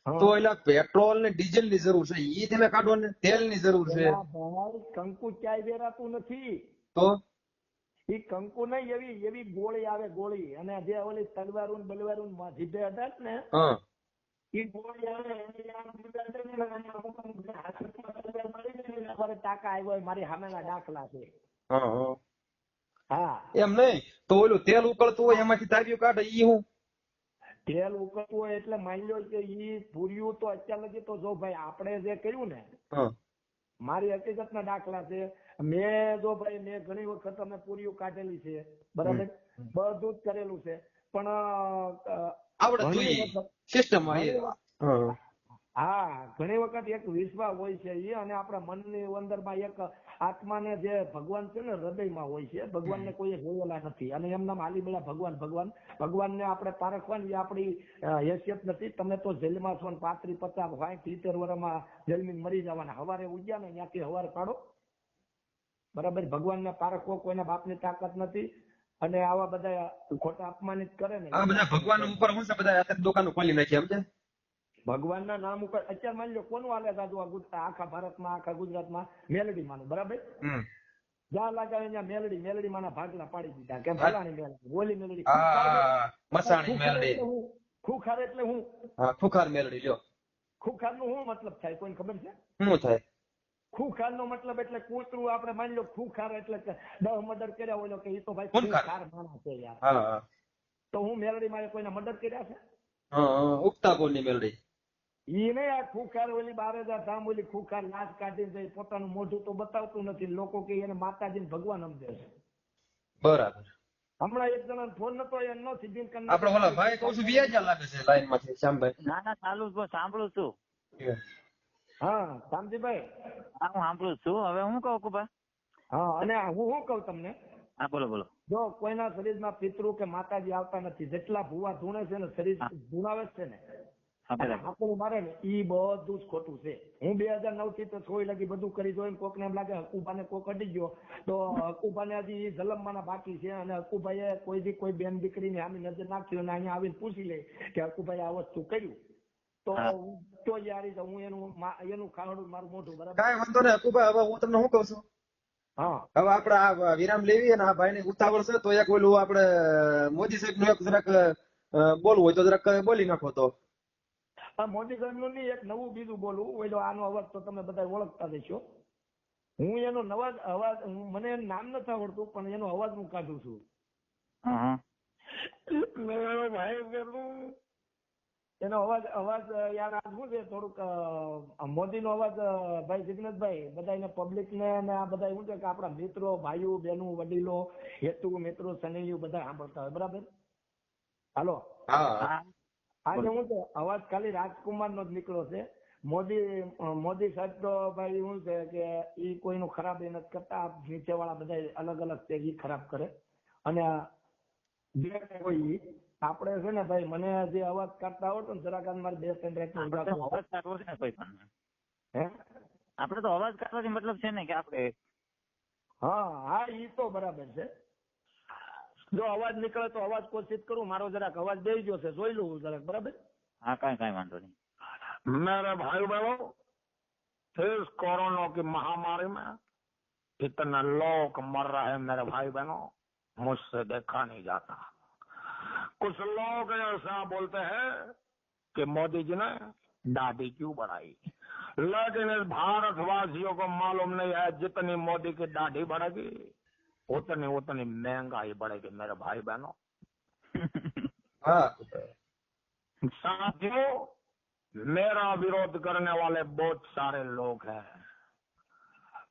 [SPEAKER 1] તો
[SPEAKER 3] હા
[SPEAKER 1] એટલે પેટ્રોલ ને ડીઝલ ની જરૂર છે, ઈ તમે કાઢો ને, તેલ ની જરૂર છે,
[SPEAKER 3] પેલા ભાઈ કંકુ ક્યાંય વેરાતું નથી.
[SPEAKER 1] તો
[SPEAKER 3] એ કંકુ નહીં, એવી એવી ગોળી આવે ગોળી, અને જે ઓલી તલવારું બલવારું જીભે અડાડ ને
[SPEAKER 1] હા
[SPEAKER 3] એ ગોળી આવે એને આમ જીભે અડાડે ને અને અમુક અમુક હાથમાં તલવાર મારી દે ને અમારે ટાંકા આવ્યો હોય, મારી સામેના દાખલા છે.
[SPEAKER 1] હા હા.
[SPEAKER 3] હા
[SPEAKER 1] એમ નહીં તો ઓલું તેલ ઉકળતું હોય એમાંથી તારીઓ કાઢે ઈ હું.
[SPEAKER 3] તેલ ઉકળતું હોય એટલે માની લો કે ઈ પૂર્યું તો અત્યાર લગી તો જો ભાઈ આપણે જે કર્યું ને,
[SPEAKER 1] હા
[SPEAKER 3] મારી હકીકતના દાખલા છે. મેં જો ભાઈ મેં ઘણી વખત અમે પૂરીઓ કાઢેલી છે, બરાબર, બધું જ કરેલું છે, પણ
[SPEAKER 1] આવડત
[SPEAKER 3] ઘણી
[SPEAKER 1] જોઈએ
[SPEAKER 3] વખત
[SPEAKER 1] સિસ્ટમ
[SPEAKER 3] ઘણી
[SPEAKER 1] હા
[SPEAKER 3] વખત હા ઘણી વખત એક વિશ્વાસ હોય છે એ, અને આપણા મનની અંદરમાં એક આત્માને જે ભગવાન છે ને હૃદયમાં હોય છે, ભગવાનને કોઈ જોયેલા નથી, અને એમના હાલી બધા ભગવાનને આપણે પારખવાની આપણી હેસિયત નથી. તમે તો જેલમાં છો ને 35, 50, 60, 70 વર્ષમાં જેલમાં મરી જવાના, હવારે ઉગ્યા ને ત્યાંથી હવારે કાઢો, બરાબર. ભગવાનને પારખવો કોઈના બાપની તાકાત નથી, અને આવા બધા ખોટા અપમાનિત કરે ને
[SPEAKER 1] આ બધા ભગવાન ઉપર હું છે, બધા અત્યારે દુકાનો ખોલી નાખી સમજે.
[SPEAKER 3] ભગવાનના નામ ઉપર અત્યારે માની લો કોનું હાલે સાધુ આખા ભારતમાં, આખા ગુજરાતમાં મેલડી માનું, બરાબર. જ્યાં લાગાવે ત્યાં મેલડી માના ભાગલા પાડી દીધા, કેમ ફલાણી મેલડી, ઓલી મેલડી.
[SPEAKER 1] મસાણી મેલડી,
[SPEAKER 3] ખુખાર એટલે હું,
[SPEAKER 1] હા ખુખાર મેલડી લ્યો.
[SPEAKER 3] ખુખાર નું શું મતલબ થાય કોઈને ખબર છે?
[SPEAKER 1] શું થાય?
[SPEAKER 3] ખુખાર નો મતલબ એટલે કૂતરું, આપણે માની લો ખુખાર એટલે 10 મર્ડર કર્યા હોય કે એ તો ભાઈ
[SPEAKER 1] ખૂંખાર.
[SPEAKER 3] ખુખાર માણસ છે યાર.
[SPEAKER 1] હા હા
[SPEAKER 3] તો હું મેલડી માં કોઈના મર્ડર કર્યા છે?
[SPEAKER 1] હા ઉગતા કોની મેલડી.
[SPEAKER 3] ઈ નહીં, આ ખુખાર ઓલી 12,000 ધામ ઓલી ખુખાર લાશ કાઢીને જાય, પોતાનું મોઢું તો બતાવતું નથી, લોકો કે એને માતાજી ભગવાન સમજે છે.
[SPEAKER 1] બરાબર.
[SPEAKER 3] હમણાં એક જણા ફોન નતો એનો સીધી
[SPEAKER 1] આપડે ઓલા ભાઈ કહું છું વ્યાજા લાગે છે લાઈન માંથી શ્યામભાઈ.
[SPEAKER 2] ના ના ચાલુ જ, સાંભળું છું.
[SPEAKER 3] હા શામજીભાઈ,
[SPEAKER 2] હા હું સાંભળું છું. હવે હું કહું કુબા?
[SPEAKER 3] હા, અને હું શું કહું તમને,
[SPEAKER 2] હા બોલો બોલો.
[SPEAKER 3] જો કોઈના શરીરમાં પિતૃ કે માતાજી આવતા નથી, જેટલા ભૂવા ધૂણે છે ને શરીર ધૂણાવે જ છે ને, આપણું મારે ને ઈ બધું જ ખોટું છે. હું 2009 થી તો 6 લગી બધું કરી જોઈને કોકને એમ લાગે હકુભાને કોક અડી ગયો તો હકુભાને હજી જલમવાના બાકી છે, અને હકુભાઈએ કોઈ બેન દીકરીની સામે નજર નાખી અને અહીંયા આવીને પૂછી લે કે હકુભાઈ આ વસ્તુ કર્યું તો યાર હું એનું ખાવડું મારું મોઢું, બરાબર.
[SPEAKER 1] કાંઈ વાંધો નહીં હકુભાઈ, હવે હું તમને શું કહું છું,
[SPEAKER 3] હા
[SPEAKER 1] હવે આપડે આ વિરામ લેવી અને આ ભાઈ ની ઉતાવળ છે, તો એક ઓલું આપડે મોદી સાહેબ નું એક જરાક બોલવું હોય તો જરાક બોલી નાખો તો.
[SPEAKER 3] મોદી સાહેબ નું નહીં, એક નવું બીજું બોલવું ઓલો, આનો અવાજ તો તમે બધા ઓળખતા જશો. હું એનો અવાજ મને એનું નામ નથી આવડતું, પણ એનો અવાજ હું કાઢું છું. એનો અવાજ યાર આ શું છે, થોડુંક મોદી નો અવાજ ભાઈ જિગ્નેશભાઈ બધાને પબ્લિક ને અને આ બધા શું છે કે આપણા મિત્રો, ભાઈઓ, બહેનો, વડીલો, હેતુ મિત્રો, સનેહીઓ બધા સાંભળતા હોય, બરાબર. હાલો,
[SPEAKER 1] હા
[SPEAKER 3] આજે હું છે અવાજ ખાલી રાજકુમાર નો જ નીકળ્યો છે. મોદી સાહેબ તો ભાઈ શું છે કે ઈ કોઈનું ખરાબ એ નથી કરતા, નીચે વાળા બધા અલગ અલગ છે ઈ ખરાબ કરે, અને જે કોઈ આપણે છે ને ભાઈ, મને જે અવાજ કાઢતા આવડતો ને જરાક મારે 2 સેકન્ડ
[SPEAKER 2] અવાજ કાઢવો છે ને કોઈ પણ,
[SPEAKER 3] હે
[SPEAKER 2] આપણે તો અવાજ કાઢવાથી મતલબ છે ને કે આપણે,
[SPEAKER 3] હા ઈ તો બરાબર છે. જો અવાજ નીકળે તો અવાજ કોશિશ કરું, મારો જરાક અવાજ બેસી ગયો છે, જોઈ લઉં જરાક, બરાબર.
[SPEAKER 2] હા કાંઈ વાંધો નહીં.
[SPEAKER 3] मेरे भाई बहनों, इस कोरोना की महामारी में इतने लोग मर रहे हैं मेरे भाई बहनों, मुझसे देखा नहीं जाता. कुछ लोग ऐसा बोलते हैं कि मोदी जी ने दाढ़ी क्यों बढ़ाई, लेकिन इस भारतवासियों को मालूम नहीं है जितनी मोदी की दाढ़ी बढ़ेगी उतनी महंगाई बढ़ेगी मेरे भाई बहनों.
[SPEAKER 1] હા
[SPEAKER 3] साथियों, मेरा विरोध करने वाले बहुत सारे लोग हैं,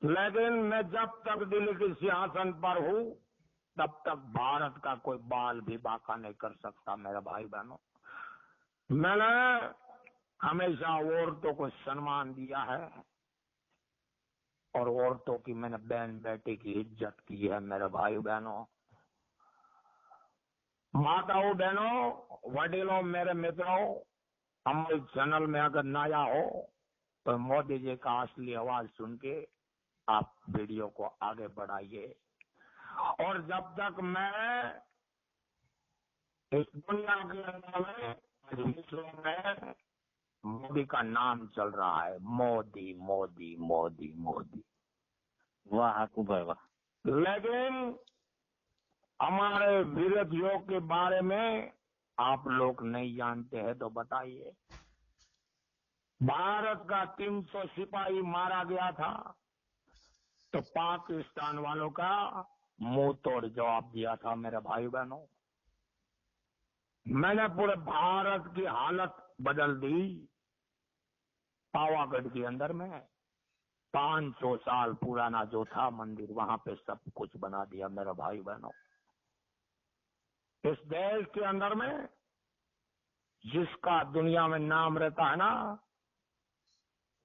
[SPEAKER 3] लेकिन मैं जब तक दिल्ली के सिंहासन पर हूँ तब तक भारत का कोई बाल भी बाका नहीं कर सकता मेरे भाई बहनों. मैंने हमेशा औरतों को सम्मान दिया है,
[SPEAKER 4] और औरतों की मैंने बहन बेटी की इज्जत की है मेरे भाई बहनों, माताओं बहनों, वडीलों, मेरे मित्रों। हमारे चैनल में अगर नया हो तो मोदी जी का असली आवाज सुन के आप वीडियो को आगे बढ़ाइए। और जब तक मैं इस दुनिया के अंदर में विश्व में मोदी का नाम चल रहा है, मोदी मोदी मोदी मोदी।
[SPEAKER 2] वाह हाकू भाई वाह।
[SPEAKER 4] लेकिन हमारे वीर योग के बारे में आप लोग नहीं जानते हैं तो बताइए। भारत का 300 सिपाही मारा गया था तो पाकिस्तान वालों का मुंह तोड़ जवाब दिया था मेरे भाई बहनों। मैंने पूरे भारत की हालत बदल दी। पावागढ़ के अंदर में 500 साल पुराना जो था मंदिर, वहां पे सब कुछ बना दिया मेरे भाई बहनों। इस देश के अंदर में जिसका दुनिया में नाम रहता है ना,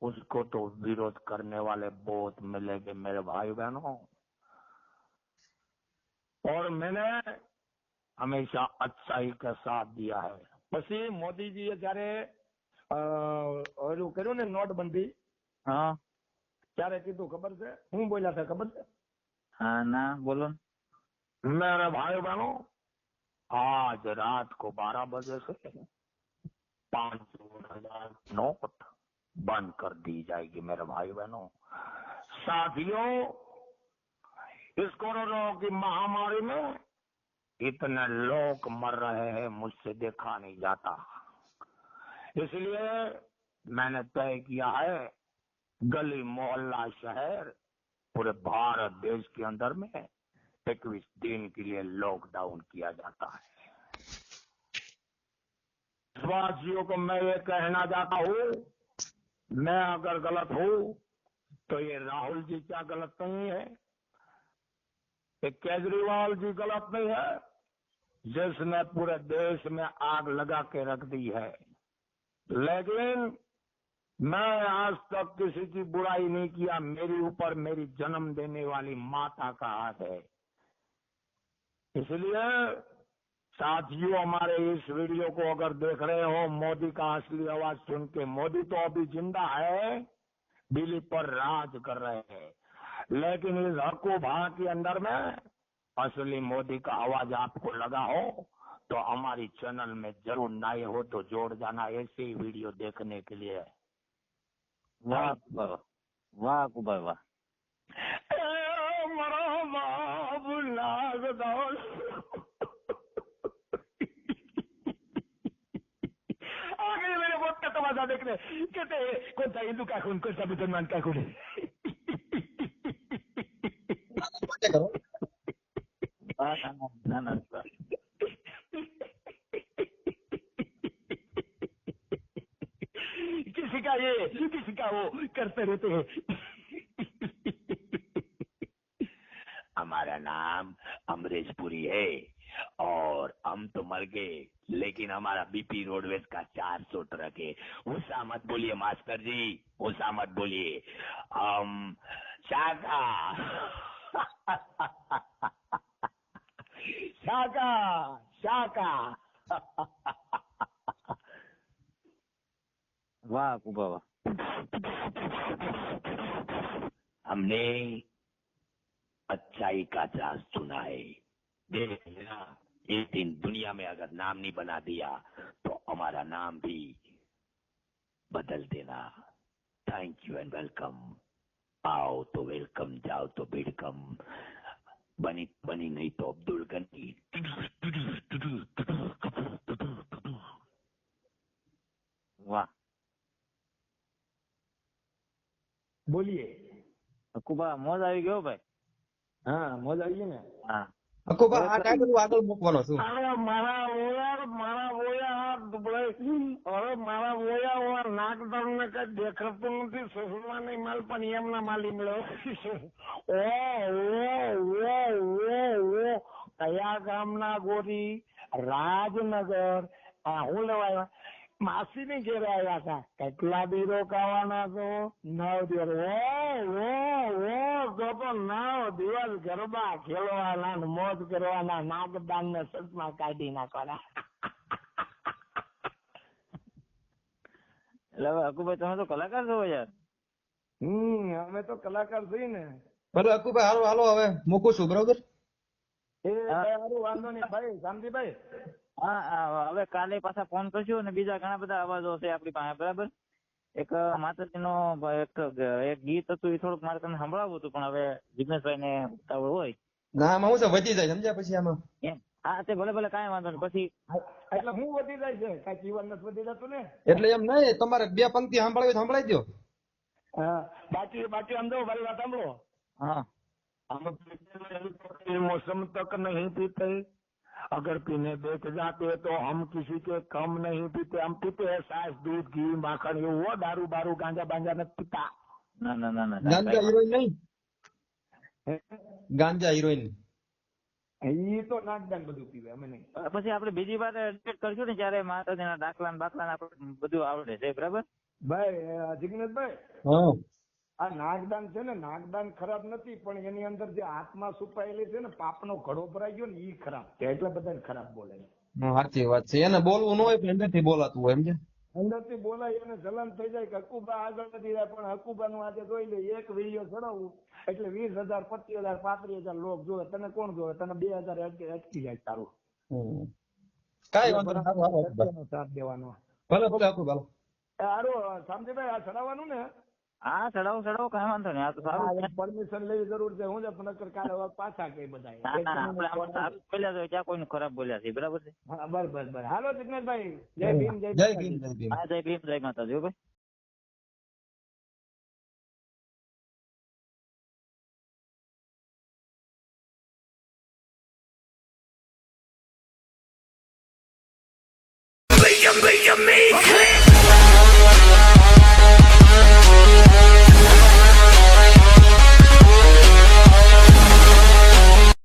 [SPEAKER 4] उसको तो विरोध करने वाले बहुत मिलेंगे मेरे भाई बहनों। और मैंने हमेशा अच्छाई का साथ दिया है।
[SPEAKER 3] પછી મોદીજીએ જયારે ઓલું કર્યું ને નોટબંધી,
[SPEAKER 2] હા
[SPEAKER 3] ત્યારે કીધું ખબર છે હું બોલ્યા હતા ખબર છે?
[SPEAKER 2] હા ના બોલો ને।
[SPEAKER 4] मेरे भाई बहनों, आज रात को 12 बजे से 500,000 नोट बंद कर दी जाएगी मेरे भाई बहनों। साथियों, इस कोरोना की महामारी में इतने लोग मर रहे हैं, मुझसे देखा नहीं जाता। इसलिए मैंने तय किया है, गली मोहल्ला शहर पूरे भारत देश के अंदर में 21 दिन के लिए लॉकडाउन किया जाता है। देशवासियों को मैं ये कहना चाहता हूँ, मैं अगर गलत हूँ तो ये राहुल जी क्या गलत नहीं है, ये केजरीवाल जी गलत नहीं है जिसने पूरे देश में आग लगा के रख दी है। लेकिन मैं आज तक किसी की बुराई नहीं किया। मेरे ऊपर मेरी जन्म देने वाली माता का हाथ है। इसलिए साथियों, हमारे इस वीडियो को अगर देख रहे हो, मोदी का असली आवाज सुन के, मोदी तो अभी जिंदा है, दिल्ली पर राज कर रहे हैं, लेकिन इस हक्को भाग के अंदर में असली मोदी का आवाज आपको लगा हो तो हमारी चैनल में जरूर नए हो तो जोड़ जाना ऐसे ही वीडियो देखने के लिए।
[SPEAKER 2] वाह वाह वाह हाकू भाई वाह।
[SPEAKER 4] मरा बाप लाग दौड़ आगे मेरे वोट का तमाशा देखने कहते हैं कौन सा हिंदू का खून, कौन सा मुसलमान का खून है।
[SPEAKER 1] करो
[SPEAKER 2] ના ના સર।
[SPEAKER 4] किसी का ये किसी का वो करते रहते हैं। हमारा नाम अमरीश पुरी है और हम तो मर गए, लेकिन हमारा बीपी रोडवेज का 400 ट्रक है। गुस्सा मत बोलिए मास्टर जी, गुस्सा मत बोलिए। हम शाखा शाखा शाखा
[SPEAKER 2] वाह हाकू भाई वाह।
[SPEAKER 4] हमने अच्छाई का राज सुना है। देख लेना, एक दिन दुनिया में अगर नाम नहीं बना दिया तो हमारा नाम भी बदल देना। Thank you and welcome. आओ तो वेलकम, जाओ तो वेलकम। बनी बनी नहीं तो अब्दुल गनी।
[SPEAKER 2] वाह
[SPEAKER 3] બોલીએ।
[SPEAKER 2] હાકુ ભાઈ મોજ આવી ગયો ભાઈ।
[SPEAKER 3] હા મોજ આવી ગઈ ને।
[SPEAKER 2] હા
[SPEAKER 1] અકુબા આ ટાઈટલ હું આગળ મૂકવાનો છું।
[SPEAKER 4] અરે મારા ઓયા અરે મારા ઓયા નાક તમને કઈ દેખાતું નથી। સસુરવાની માલ પણ એમના માલી મળ્યો। ઓ કયા ગામના ગોરી? રાજનગર। હું લેવાય
[SPEAKER 3] માસી ની ઘેરે આવ્યા હતા. કેટલા દી રોકાવાના છો? 9 દિવસ. તો 9 દિવસ ગરબા ખેલવાના ને મોજ કરવાના, નાગદાન ને સસમા કાઢી નાખવાના.
[SPEAKER 2] એટલે હવે હકુભાઈ તમે તો કલાકાર છો યાર.
[SPEAKER 3] અમે તો કલાકાર છીએ ને.
[SPEAKER 1] બરાબર અકુભાઈ હાલો હાલો હવે મૂકું છું બરોબર.
[SPEAKER 3] સારું વાંધો નહીં ભાઈ શાંતિભાઈ.
[SPEAKER 2] હા હવે કાલે પાછા ફોન કરશું અને બીજા ઘણા બધા અવાજો છે આપણી પાસે બરાબર. એક માતાજીનો એક ગીત હતું એ થોડુંક મારે તમને સંભળાવવું હતું પણ હવે જિગ્નેશભાઈ ને ઉતાવળ હોય.
[SPEAKER 1] ના આમાં હું છે વધી જાય સમજ્યા પછી આમાં.
[SPEAKER 2] એમ હા તે ભલે કાંઈ વાંધો નહીં પછી.
[SPEAKER 3] એટલે હું વધી જાય છે કઈ જીવન નથી વધી જતું ને.
[SPEAKER 1] એટલે એમ નહીં તમારે 2 પંક્તિ સાંભળવી તો સંભળાઈ દો.
[SPEAKER 3] बाकी हम दो भाई बात हम लो.
[SPEAKER 2] हाँ
[SPEAKER 4] हम मौसम तक नहीं पीते, अगर पीने बैठ जाते तो हम किसी के कम नहीं पीते. हम पीते हैं छाछ दूध घी माखन ये वो दारू बारू गांजा बांजा नहीं पीता.
[SPEAKER 2] ना
[SPEAKER 1] ગાંજા હિરોઈન નહીં, ગાંજા હિરોઈન.
[SPEAKER 3] એ તો નાગદાન બધું પીવે અમે નહીં.
[SPEAKER 2] પછી આપણે બીજી વાર ડિબેટ કરશું ને ત્યારે માતાજીના દાખલા ને બાખલા આપણે બધું આવડે છે બરાબર.
[SPEAKER 3] ભાઈ જિગ્નેશભાઈ
[SPEAKER 1] હા
[SPEAKER 3] આ નાગદાન છે ને નાગદાન ખરાબ નથી પણ એની અંદર જે આત્મા છુપાયેલી છે ને પાપનો ઘડો ભરાઈ ગયો ને ઈ ખરાબ છે એટલે બધાને ખરાબ બોલે.
[SPEAKER 1] સાચી વાત છે. એને બોલવું ન હોય પણ અંદરથી બોલાતું હોય સમજે.
[SPEAKER 3] અંદરથી બોલાય એને જલન થઈ જાય કે હકુબા આગળ વધી જાય પણ હકુબા નું આજે જોઈ લે એક વિડીયો ચડાવવું એટલે 20,000 25,000 35,000 લોક જોવે. તને કોણ જોવે? તને 2,000 અટકી જાય તારું.
[SPEAKER 1] કાંઈ વાંધો નહીં,
[SPEAKER 3] સાથ દેવાનો.
[SPEAKER 1] ભલે ભલે આખું ભલે.
[SPEAKER 3] સારું શામજીભાઈ આ ચડાવવાનું ને?
[SPEAKER 2] હા ચડાવો કાંઈ વાંધો નહીં. આ તો સારું
[SPEAKER 3] પરમિશન લેવી જરૂર છે. હું નકર કાલે પાછા કઈ બધા.
[SPEAKER 2] સારું બોલ્યા તો ક્યાં કોઈને ખરાબ બોલ્યા છે બરાબર છે.
[SPEAKER 3] હા બસ હાલો જિગ્નેશભાઈ જય ભીમ
[SPEAKER 1] જય ભીમ જય ભીમ.
[SPEAKER 2] હા જય ભીમ જય માતાજી ભાઈ.
[SPEAKER 5] Brilliant, brilliant, me.